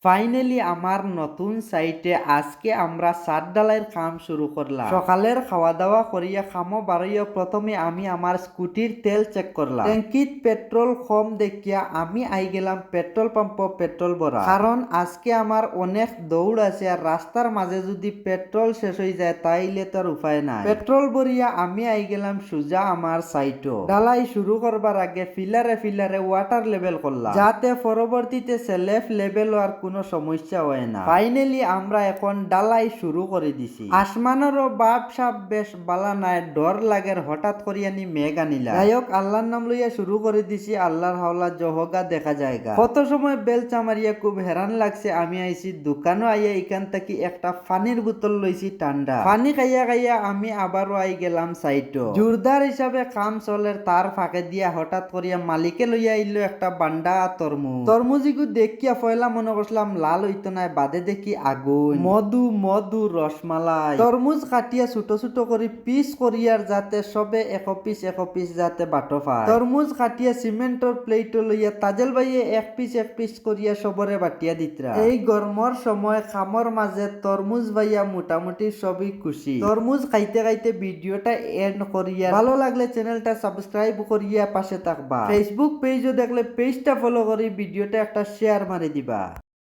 Finally আমার নতুন সাইটে আজকে আমরা ছাদ ঢালাইয়ের কাম শুরু করলাম। সকালের খাওয়া দাওয়া করিয়া খামো বাড়াইয়া প্রথমে আমি আমার স্কুটির তেল চেক করলাম। ট্যাঙ্কিত পেট্রোল কম দেখিয়া আমি আই গেলাম পেট্রোল পাম্প পেট্রোল ভরা, কারণ আজকে আমার অনেক দৌড় আছে আর রাস্তার মাঝে যদি পেট্রোল শেষ হয়ে যায় তাইলে তার উপায় নাই। পেট্রোল ভরিয়া আমি আই গেলাম সুজা আমার সাইটও। ঢালাই শুরু করবার আগে ফিলারে ফিলারে ওয়াটার লেভেল করলাম, যাতে পরবর্তীতে সেলফ লেভেল আর কোনো সমস্যা হয় না। ফাইনালি আমরা এখন ডালাই শুরু করে দিছি। আসমানেরও বাপ সাপ বেশ বালা নাই, ডর লাগের হঠাৎ করিয়ানি মেঘ আনিলা। যাই হোক আল্লাহর নাম লইয়া শুরু করে দিছি। আল্লাহর হাওলা জহগা দেখা জায়গা। কত সময় বেলচা মারিয়া খুব হেরান লাগছে। আমি আইছি দোকানও আইয়া এখান থেকে একটা পানির বোতল লইছি ঠান্ডা পানি খাইয়া খাইয়া আমি আবারও আই গেলাম সাইটও। জোরদার হিসাবে কাম চলের তার ফাঁকে দিয়া হঠাৎ করিয়া মালিকে লইয়া আইলো একটা বান্ডা তরমুজিগু দেখিয়া পয়লা মনে করলাম লাল হইতো না, বাদে দেখি আগুন। মধু মধু রসমালাই। তরমুজ কাটিয়া ছোট ছোট করে পিস করিয়ার যাতে সবে এক পিস যাতে বাটো পায়। তরমুজ কাটিয়া সিমেন্টর প্লেট লইয়া তাজেল বাইয়ে এক পিস করিয়া সবরে বাটিয়া দিতরা। এই গরমর সময় খামর মাঝে তরমুজ ভাইয়া মোটামুটি সবই খুশি। তরমুজ খাইতে খাইতে ভিডিওটা এন্ড করিয়া ভালো লাগলে চ্যানেলটা সাবস্ক্রাইব করিয়া পাশে থাকবা। ফেসবুক পেজও দেখলে পেজটা ফলো করি ভিডিওটা একটা শেয়ার মারি দিবা।